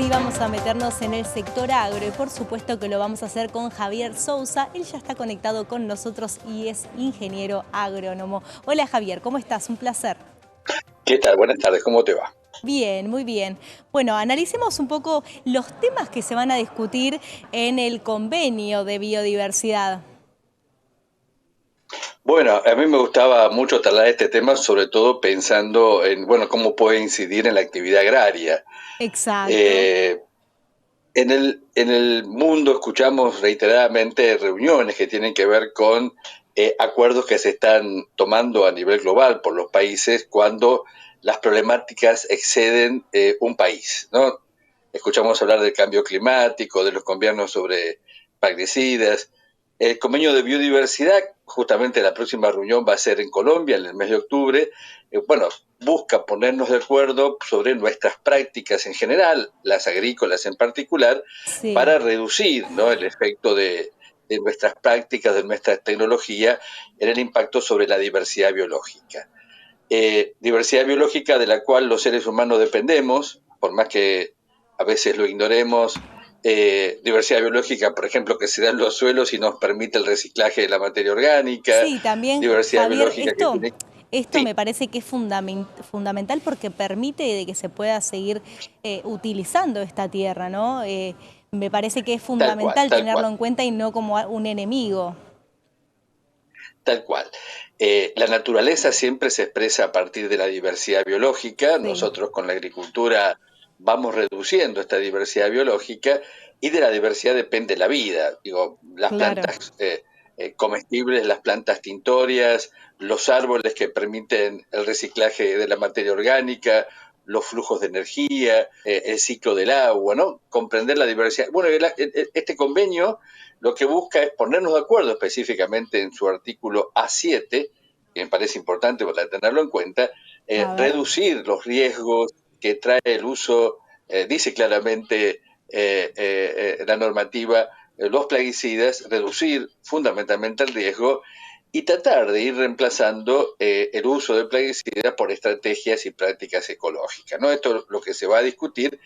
sí, vamos a meternos en el sector agro y por supuesto que lo vamos a hacer con Javier Sousa. Él ya está conectado con nosotros y es ingeniero agrónomo. Hola Javier, ¿cómo estás? Un placer. ¿Qué tal? Buenas tardes, ¿cómo te va? Bien, muy bien. Bueno, analicemos un poco los temas que se van a discutir en el convenio de biodiversidad. Bueno, a mí me gustaba mucho tratar este tema, sobre todo pensando en, bueno, cómo puede incidir en la actividad agraria. Exacto. Eh, en el mundo escuchamos reiteradamente reuniones que tienen que ver con acuerdos que se están tomando a nivel global por los países cuando las problemáticas exceden un país, ¿no? Escuchamos hablar del cambio climático, de los convenios sobre plaguicidas. El convenio de biodiversidad, justamente la próxima reunión va a ser en Colombia en el mes de octubre. Bueno, busca ponernos de acuerdo sobre nuestras prácticas en general, las agrícolas en particular, Sí. para reducir, ¿no?, el efecto de nuestras prácticas, de nuestra tecnología, en el impacto sobre la diversidad biológica. Diversidad biológica de la cual los seres humanos dependemos, por más que a veces lo ignoremos. Diversidad biológica, por ejemplo, que se da en los suelos y nos permite el reciclaje de la materia orgánica. Sí, también, Diversidad Javier, biológica que esto, tiene... esto Sí, me parece que es fundamental porque permite de que se pueda seguir utilizando esta tierra, ¿no? Me parece que es tal cual, fundamental tal tenerlo cual. en cuenta y no como un enemigo. Tal cual. La naturaleza siempre se expresa a partir de la diversidad biológica. Sí, Nosotros con la agricultura vamos reduciendo esta diversidad biológica y de la diversidad depende la vida. Digo, las claro. plantas comestibles, las plantas tintorias, los árboles que permiten el reciclaje de la materia orgánica, los flujos de energía, el ciclo del agua, ¿no? Comprender la diversidad. Bueno, este convenio lo que busca es ponernos de acuerdo específicamente en su artículo A7, que me parece importante para tenerlo en cuenta, A ver. reducir los riesgos que trae el uso, dice claramente la normativa, los plaguicidas, reducir fundamentalmente el riesgo y tratar de ir reemplazando el uso de plaguicidas por estrategias y prácticas ecológicas, ¿no? Esto es lo que se va a discutir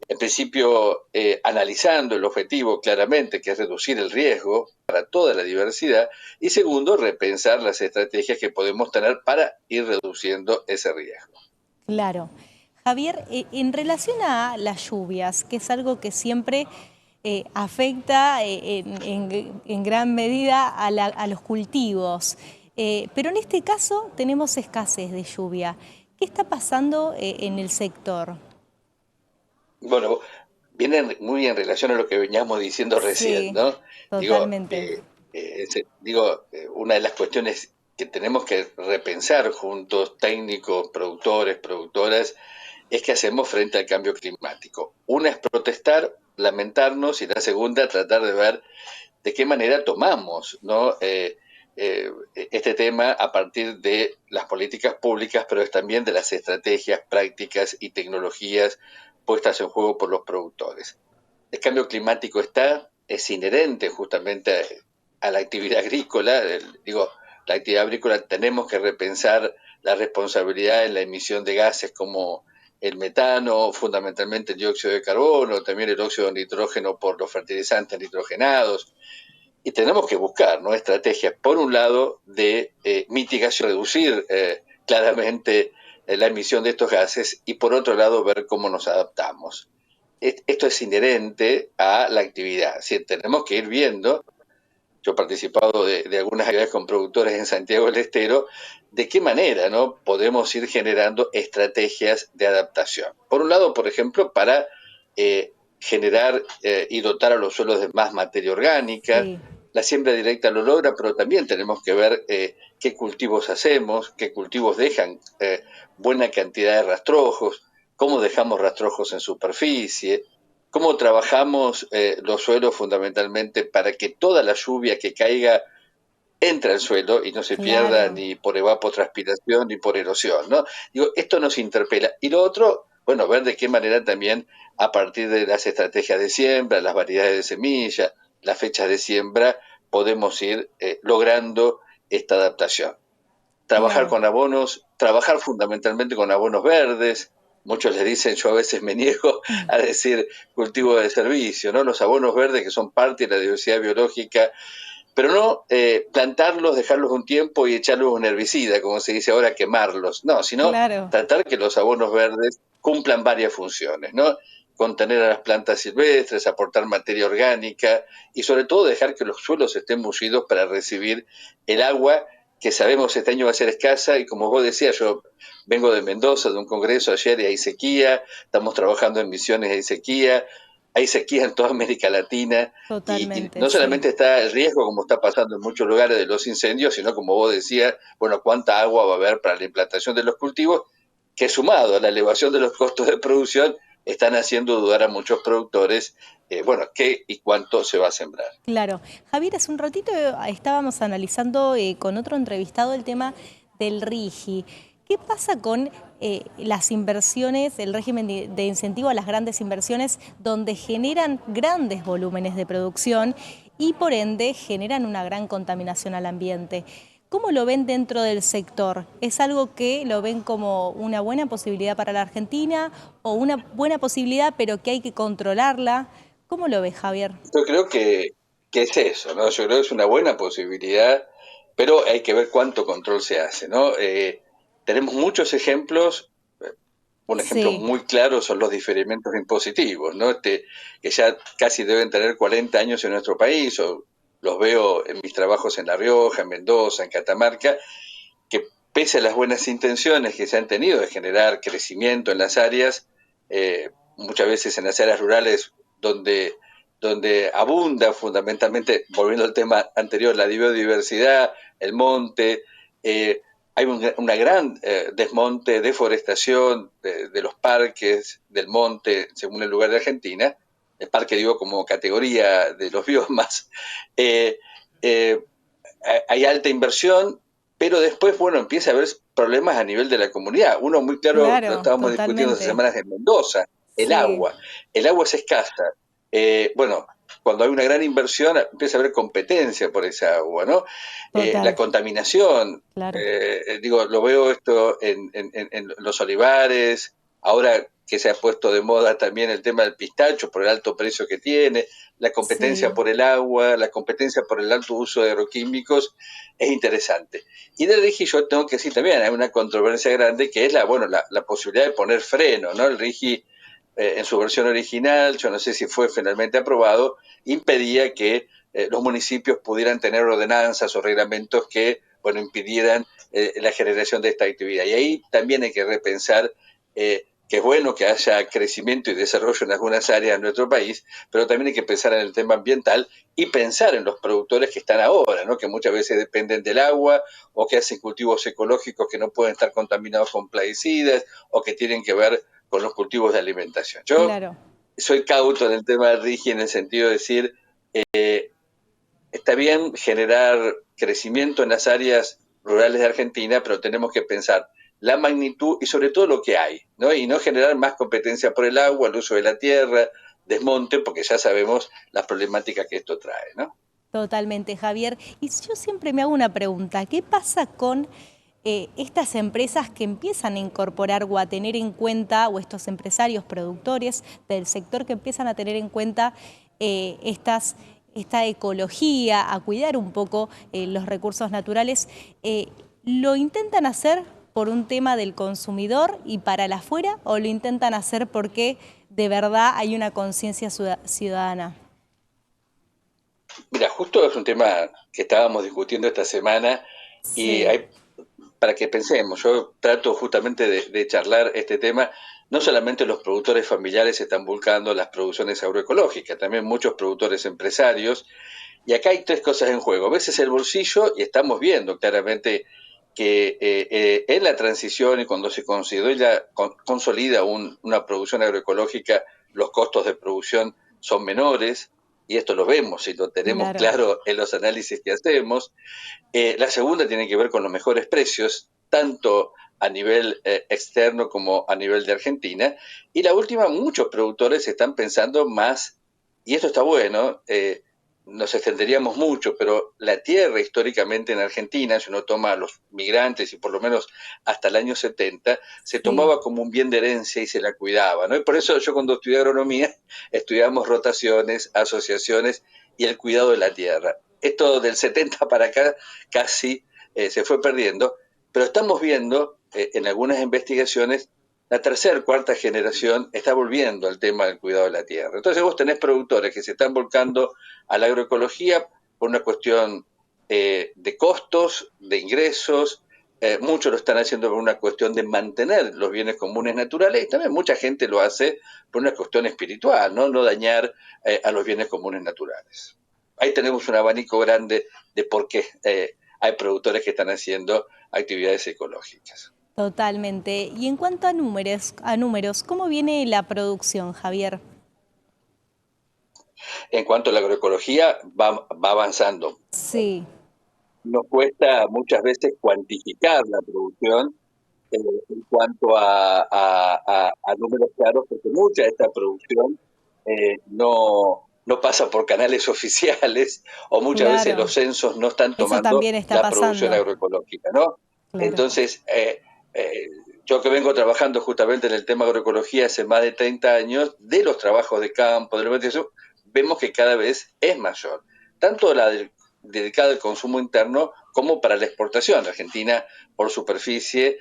en principio, analizando el objetivo claramente, que es reducir el riesgo para toda la diversidad, y segundo, repensar las estrategias que podemos tener para ir reduciendo ese riesgo. Claro. Javier, en relación a las lluvias, que es algo que siempre afecta en gran medida a los cultivos, pero en este caso tenemos escasez de lluvia. ¿Qué está pasando en el sector? Bueno, viene muy en relación a lo que veníamos diciendo recién, Sí, ¿no? Digo, totalmente. una de las cuestiones que tenemos que repensar juntos, técnicos, productores, productoras, es qué hacemos frente al cambio climático. Una es protestar, lamentarnos, y la segunda, tratar de ver de qué manera tomamos, ¿no?, este tema a partir de las políticas públicas, pero también de las estrategias, prácticas y tecnologías puestas en juego por los productores. El cambio climático es inherente justamente a la actividad agrícola. Digo, la actividad agrícola tenemos que repensar la responsabilidad en la emisión de gases como el metano, fundamentalmente el dióxido de carbono, también el óxido de nitrógeno por los fertilizantes nitrogenados. Y tenemos que buscar, ¿no?, estrategias, por un lado, de mitigación, reducir claramente la emisión de estos gases, y por otro lado, ver cómo nos adaptamos. Esto es inherente a la actividad. ¿Sí? Tenemos que ir viendo, yo he participado de algunas actividades con productores en Santiago del Estero, de qué manera, ¿no?, podemos ir generando estrategias de adaptación. Por un lado, por ejemplo, para generar y dotar a los suelos de más materia orgánica. Sí, La siembra directa lo logra, pero también tenemos que ver qué cultivos hacemos, qué cultivos dejan buena cantidad de rastrojos, cómo dejamos rastrojos en superficie, cómo trabajamos los suelos fundamentalmente para que toda la lluvia que caiga entre al suelo y no se pierda claro. ni por evapotranspiración ni por erosión, ¿no? Digo, esto nos interpela. Y lo otro, bueno, ver de qué manera también a partir de las estrategias de siembra, las variedades de semilla, las fechas de siembra, podemos ir logrando esta adaptación. Trabajar Claro. con abonos, trabajar fundamentalmente con abonos verdes, muchos le dicen, yo a veces me niego a decir cultivo de servicio, ¿no? Los abonos verdes que son parte de la diversidad biológica, pero no plantarlos, dejarlos un tiempo y echarles un herbicida, como se dice ahora, quemarlos, no, sino Claro. tratar que los abonos verdes cumplan varias funciones, ¿no? Contener a las plantas silvestres, aportar materia orgánica y sobre todo dejar que los suelos estén mullidos para recibir el agua que sabemos este año va a ser escasa y como vos decías, yo vengo de Mendoza, de un congreso ayer y hay sequía, estamos trabajando en Misiones y hay sequía en toda América Latina y Totalmente, no sí. solamente está el riesgo, como está pasando en muchos lugares, de los incendios, sino como vos decías, bueno, cuánta agua va a haber para la implantación de los cultivos, que sumado a la elevación de los costos de producción, están haciendo dudar a muchos productores, bueno, qué y cuánto se va a sembrar. Claro. Javier, hace un ratito estábamos analizando con otro entrevistado el tema del RIGI. ¿Qué pasa con las inversiones, el régimen de incentivo a las grandes inversiones, donde generan grandes volúmenes de producción y por ende generan una gran contaminación al ambiente? ¿Cómo lo ven dentro del sector? ¿Es algo que lo ven como una buena posibilidad para la Argentina o una buena posibilidad pero que hay que controlarla? ¿Cómo lo ves, Javier? Yo creo que es eso, ¿no? Yo creo que es una buena posibilidad, pero hay que ver cuánto control se hace, ¿no? Tenemos muchos ejemplos. Un ejemplo Sí, muy claro son los diferimientos impositivos, ¿no? Que ya casi deben tener 40 años en nuestro país, o los veo en mis trabajos en La Rioja, en Mendoza, en Catamarca, que pese a las buenas intenciones que se han tenido de generar crecimiento en las áreas, muchas veces en las áreas rurales donde abunda fundamentalmente, volviendo al tema anterior, la biodiversidad, el monte, hay una gran desmonte, deforestación de los parques, del monte, según el lugar de Argentina, el parque digo como categoría de los biomas, eh, eh, hay alta inversión, pero después, bueno, empieza a haber problemas a nivel de la comunidad. Uno muy claro, lo claro, estábamos discutiendo hace totalmente. semanas en Mendoza, el Sí, agua. El agua es escasa. Bueno, cuando hay una gran inversión empieza a haber competencia por esa agua, ¿no? La total, contaminación, claro. digo, lo veo esto en los olivares, ahora que se ha puesto de moda también el tema del pistacho por el alto precio que tiene, la competencia Sí, por el agua, la competencia por el alto uso de agroquímicos, es interesante. Y del RIGI yo tengo que decir también, hay una controversia grande que es la posibilidad de poner freno, ¿no? El RIGI en su versión original, yo no sé si fue finalmente aprobado, impedía que los municipios pudieran tener ordenanzas o reglamentos que, bueno, impidieran la generación de esta actividad. Y ahí también hay que repensar que es bueno que haya crecimiento y desarrollo en algunas áreas de nuestro país, pero también hay que pensar en el tema ambiental y pensar en los productores que están ahora, ¿no? Que muchas veces dependen del agua o que hacen cultivos ecológicos que no pueden estar contaminados con plaguicidas o que tienen que ver con los cultivos de alimentación. Yo claro. soy cauto en el tema de RIGI en el sentido de decir, está bien generar crecimiento en las áreas rurales de Argentina, pero tenemos que pensar la magnitud y sobre todo lo que hay, ¿no? Y no generar más competencia por el agua, el uso de la tierra, desmonte, porque ya sabemos las problemáticas que esto trae, ¿no? Totalmente, Javier. Y yo siempre me hago una pregunta, ¿qué pasa con estas empresas que empiezan a incorporar o a tener en cuenta, o estos empresarios productores del sector que empiezan a tener en cuenta esta ecología, a cuidar un poco los recursos naturales? ¿Lo intentan hacer por un tema del consumidor y para el afuera o lo intentan hacer porque de verdad hay una conciencia ciudadana? Mira, justo es un tema que estábamos discutiendo esta semana y Sí, hay para que pensemos. Yo trato justamente de charlar este tema. No solamente los productores familiares están buscando las producciones agroecológicas, también muchos productores empresarios. Y acá hay tres cosas en juego. A veces el bolsillo, y estamos viendo claramente que en la transición y cuando se consolida una producción agroecológica, los costos de producción son menores, y esto lo vemos y lo tenemos claro. claro en los análisis que hacemos. La segunda tiene que ver con los mejores precios, tanto a nivel externo como a nivel de Argentina. Y la última, muchos productores están pensando más, y esto está bueno, nos extenderíamos mucho, pero la tierra históricamente en Argentina, si uno toma a los migrantes y por lo menos hasta el año 70, se Sí, tomaba como un bien de herencia y se la cuidaba, ¿no? Y por eso yo cuando estudié agronomía estudiamos rotaciones, asociaciones y el cuidado de la tierra. Esto del 70 para acá casi se fue perdiendo, pero estamos viendo en algunas investigaciones la tercera, cuarta generación está volviendo al tema del cuidado de la tierra. Entonces vos tenés productores que se están volcando a la agroecología por una cuestión de costos, de ingresos, muchos lo están haciendo por una cuestión de mantener los bienes comunes naturales y también mucha gente lo hace por una cuestión espiritual, no dañar a los bienes comunes naturales. Ahí tenemos un abanico grande de por qué hay productores que están haciendo actividades ecológicas. totalmente. Y en cuanto a números, ¿cómo viene la producción, Javier? En cuanto a la agroecología, va avanzando. Sí, Nos cuesta muchas veces cuantificar la producción en cuanto a números claros, porque mucha de esta producción no pasa por canales oficiales o muchas veces claro. los censos no están Eso tomando también está la producción pasando. agroecológica, ¿no? Claro. Entonces, yo que vengo trabajando justamente en el tema agroecología hace más de 30 años, de los trabajos de campo, de la investigación, vemos que cada vez es mayor. Tanto dedicada al consumo interno como para la exportación. Argentina, por superficie,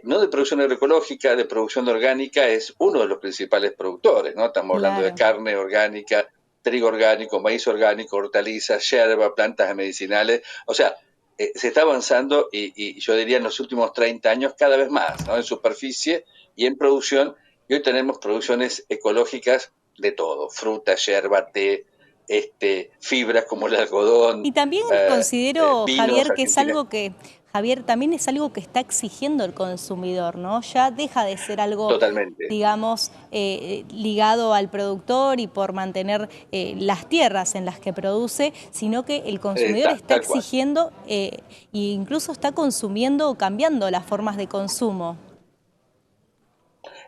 no de producción agroecológica, de producción orgánica, es uno de los principales productores, ¿no? Estamos hablando de Claro. carne orgánica, trigo orgánico, maíz orgánico, hortalizas, yerba, plantas medicinales. O sea, se está avanzando y yo diría en los últimos 30 años cada vez más, ¿no? En superficie y en producción. Y hoy tenemos producciones ecológicas de todo, fruta, yerba, té, fibras como el algodón, Y también considero, vinos, Javier, que es Argentina, algo que, Javier, también es algo que está exigiendo el consumidor, ¿no? Ya deja de ser algo, totalmente. digamos, ligado al productor y por mantener las tierras en las que produce, sino que el consumidor está Tal cual. exigiendo e incluso está consumiendo o cambiando las formas de consumo.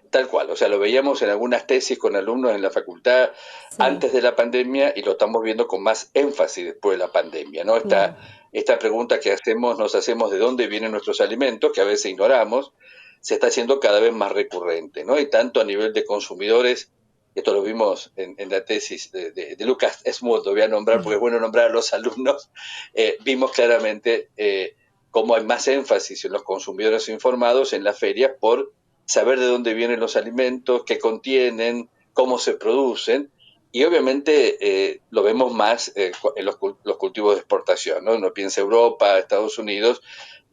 Tal cual, o sea, lo veíamos en algunas tesis con alumnos en la facultad Sí, antes de la pandemia y lo estamos viendo con más énfasis después de la pandemia, ¿no? claro. Esta pregunta que nos hacemos de dónde vienen nuestros alimentos, que a veces ignoramos, se está haciendo cada vez más recurrente, ¿no? Y tanto a nivel de consumidores, esto lo vimos en la tesis de Lucas Smoot, lo voy a nombrar porque es bueno nombrar a los alumnos, vimos claramente cómo hay más énfasis en los consumidores informados en las ferias por saber de dónde vienen los alimentos, qué contienen, cómo se producen, y obviamente lo vemos más en los cultivos de exportación, ¿no? Uno piensa Europa, Estados Unidos,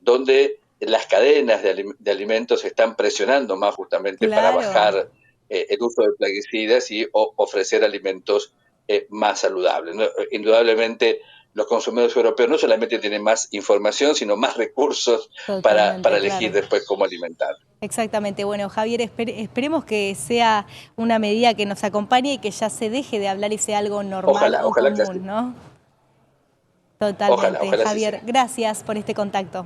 donde las cadenas de alimentos están presionando más justamente para Claro. bajar el uso de plaguicidas y ofrecer alimentos más saludables, ¿no? Indudablemente los consumidores europeos no solamente tienen más información, sino más recursos para Totalmente, elegir claro. después cómo alimentar. Exactamente. Bueno, Javier, esperemos que sea una medida que nos acompañe y que ya se deje de hablar y sea algo normal o Ojalá que así, común, ¿no? ojalá, Totalmente. ojalá así Javier, sea. gracias por este contacto.